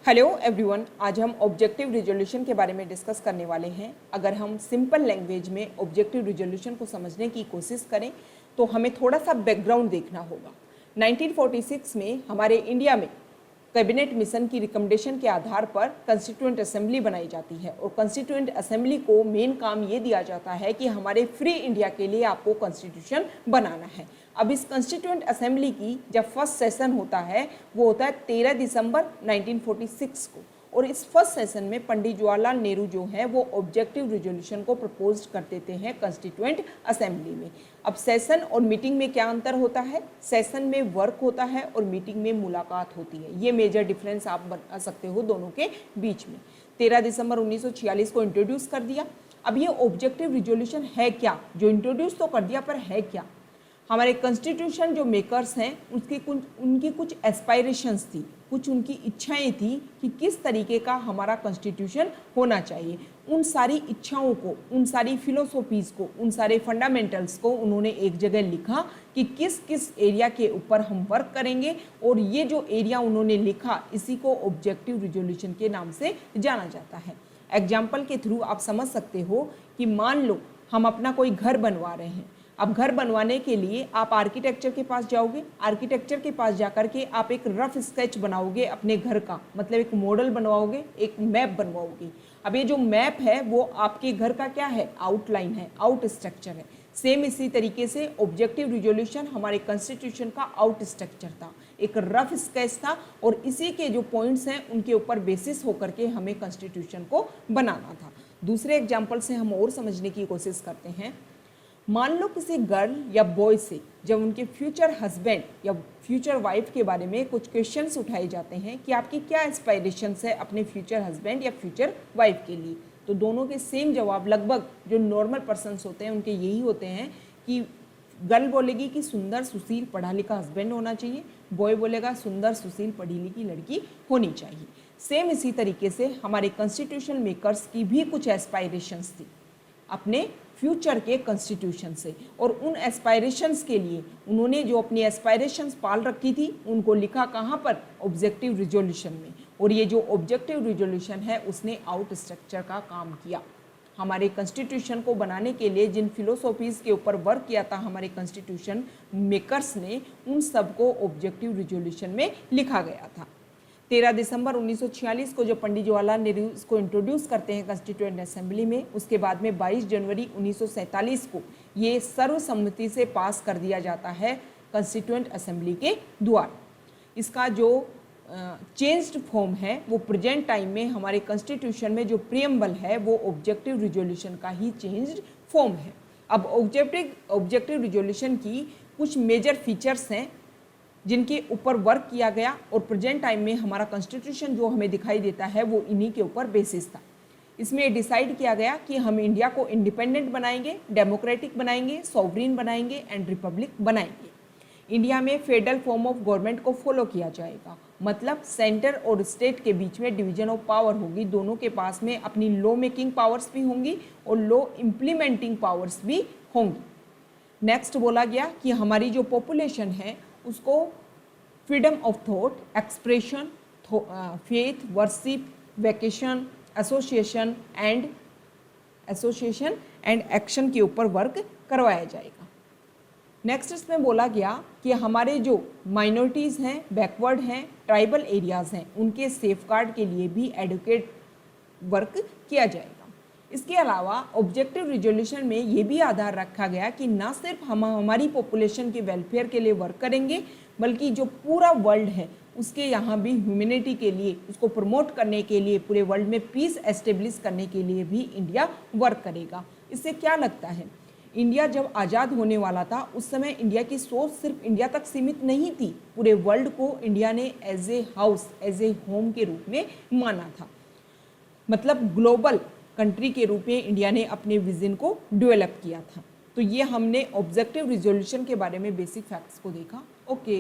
Hello everyone, आज हम objective resolution के बारे में डिस्कस करने वाले हैं। अगर हम सिंपल लैंग्वेज में ऑब्जेक्टिव रिजोल्यूशन को समझने की कोशिश करें तो हमें थोड़ा सा बैकग्राउंड देखना होगा। 1946 में हमारे इंडिया में कैबिनेट मिशन की रिकमेंडेशन के आधार पर कंस्टिट्यूएंट असेंबली बनाई जाती है और कंस्टिट्यूएंट असेंबली को मेन काम ये दिया जाता है कि हमारे फ्री इंडिया के लिए आपको कॉन्स्टिट्यूशन बनाना है। अब इस कॉन्स्टिट्यूएंट असेंबली की जब फर्स्ट सेशन होता है वो होता है 13 दिसंबर 1946 को, और इस फर्स्ट सेशन में पंडित जवाहरलाल नेहरू जो हैं वो ऑब्जेक्टिव रिजोल्यूशन को प्रपोज कर देते हैं कॉन्स्टिट्यूएंट असेंबली में। अब सेशन और मीटिंग में क्या अंतर होता है? सेशन में वर्क होता है और मीटिंग में मुलाकात होती है। ये मेजर डिफरेंस आप बता सकते हो दोनों के बीच में। 13 दिसंबर 1946 को इंट्रोड्यूस कर दिया। अब ये ऑब्जेक्टिव रिजोल्यूशन है क्या? जो इंट्रोड्यूस तो कर दिया, पर है क्या? हमारे कॉन्स्टिट्यूशन जो मेकर्स हैं उनकी कुछ एस्पायरेशंस थी, कुछ उनकी इच्छाएं थी कि किस तरीके का हमारा कॉन्स्टिट्यूशन होना चाहिए। उन सारी इच्छाओं को, उन सारी फिलोसॉफीज़ को, उन सारे फंडामेंटल्स को उन्होंने एक जगह लिखा कि किस किस एरिया के ऊपर हम वर्क करेंगे, और ये जो एरिया उन्होंने लिखा इसी को ऑब्जेक्टिव रिजोल्यूशन के नाम से जाना जाता है। एग्जाम्पल के थ्रू आप समझ सकते हो कि मान लो हम अपना कोई घर बनवा रहे हैं। अब घर बनवाने के लिए आप आर्किटेक्चर के पास जाओगे, आर्किटेक्चर के पास जाकर के आप एक रफ स्केच बनाओगे अपने घर का, मतलब एक मॉडल बनवाओगे, एक मैप बनवाओगे। अब ये जो मैप है वो आपके घर का क्या है? आउटलाइन है, आउट स्ट्रक्चर है। सेम इसी तरीके से ऑब्जेक्टिव रिजोल्यूशन हमारे कॉन्स्टिट्यूशन का आउट स्ट्रक्चर था, एक रफ स्केच था, और इसी के जो पॉइंट्स हैं उनके ऊपर बेसिस होकर के हमें कॉन्स्टिट्यूशन को बनाना था। दूसरे एग्जाम्पल से हम और समझने की कोशिश करते हैं। मान लो किसी गर्ल या बॉय से जब उनके फ्यूचर हस्बैंड या फ्यूचर वाइफ के बारे में कुछ क्वेश्चंस उठाए जाते हैं कि आपकी क्या एस्पायरेशंस है अपने फ्यूचर हस्बैंड या फ्यूचर वाइफ के लिए, तो दोनों के सेम जवाब लगभग जो नॉर्मल पर्सन्स होते हैं उनके यही होते हैं कि गर्ल बोलेगी कि सुंदर सुशील पढ़ा लिखा हस्बैंड होना चाहिए, बॉय बोलेगा सुंदर सुशील पढ़ी लिखी लड़की होनी चाहिए। सेम इसी तरीके से हमारे कॉन्स्टिट्यूशन मेकर्स की भी कुछ एस्पायरेशंस थी अपने फ्यूचर के कॉन्स्टिट्यूशन से, और उन एस्पायरेशंस के लिए उन्होंने जो अपनी एस्पायरेशंस पाल रखी थी उनको लिखा कहाँ पर? ऑब्जेक्टिव रिजोल्यूशन में। और ये जो ऑब्जेक्टिव रिजोल्यूशन है उसने आउट स्ट्रक्चर का काम किया। हमारे कॉन्स्टिट्यूशन को बनाने के लिए जिन फिलोसॉफीज़ के ऊपर वर्क किया था हमारे कॉन्स्टिट्यूशन मेकर्स ने, उन सबको ऑब्जेक्टिव रिजोल्यूशन में लिखा गया था। 13 दिसंबर 1946 को जो पंडित जवाहरलाल नेहरू इसको इंट्रोड्यूस करते हैं कॉन्स्टिट्यूएंट असेंबली में, उसके बाद में 22 जनवरी 1947 को ये सर्वसम्मति से पास कर दिया जाता है कॉन्स्टिट्यूएंट असेंबली के द्वारा। इसका जो चेंज्ड फॉर्म है वो प्रेजेंट टाइम में हमारे कॉन्स्टिट्यूशन में जो प्रियम्बल है वो ऑब्जेक्टिव रिजोल्यूशन का ही चेंज्ड फॉर्म है। अब ऑब्जेक्टिव रिजोल्यूशन की कुछ मेजर फीचर्स हैं जिनके ऊपर वर्क किया गया, और प्रेजेंट टाइम में हमारा कॉन्स्टिट्यूशन जो हमें दिखाई देता है वो इन्हीं के ऊपर बेसिस था। इसमें डिसाइड किया गया कि हम इंडिया को इंडिपेंडेंट बनाएंगे, डेमोक्रेटिक बनाएंगे, सॉवरिन बनाएंगे एंड रिपब्लिक बनाएंगे। इंडिया में फेडरल फॉर्म ऑफ गवर्नमेंट को फॉलो किया जाएगा, मतलब सेंटर और स्टेट के बीच में डिवीजन ऑफ पावर होगी। दोनों के पास में अपनी लॉ मेकिंग पावर्स भी होंगी और लॉ इम्प्लीमेंटिंग पावर्स भी होंगी। नेक्स्ट बोला गया कि हमारी जो पॉपुलेशन है उसको freedom of thought, expression, faith, worship, vacation, association and action के ऊपर वर्क करवाया जाएगा। नेक्स्ट इसमें बोला गया कि हमारे जो माइनॉरिटीज़ हैं, बैकवर्ड हैं, ट्राइबल एरियाज़ हैं, उनके सेफगार्ड के लिए भी एडवोकेट वर्क किया जाएगा। इसके अलावा ऑब्जेक्टिव रिजोल्यूशन में ये भी आधार रखा गया कि ना सिर्फ हम हमारी पॉपुलेशन के वेलफेयर के लिए वर्क करेंगे, बल्कि जो पूरा वर्ल्ड है उसके यहाँ भी ह्यूमैनिटी के लिए, उसको प्रमोट करने के लिए, पूरे वर्ल्ड में पीस एस्टेब्लिश करने के लिए भी इंडिया वर्क करेगा। इससे क्या लगता है, इंडिया जब आज़ाद होने वाला था उस समय इंडिया की सोच सिर्फ इंडिया तक सीमित नहीं थी, पूरे वर्ल्ड को इंडिया ने as a house, as a home के रूप में माना था। मतलब ग्लोबल कंट्री के रूप में इंडिया ने अपने विजन को डेवलप किया था। तो ये हमने ऑब्जेक्टिव रिजोल्यूशन के बारे में बेसिक फैक्ट्स को देखा। ओके।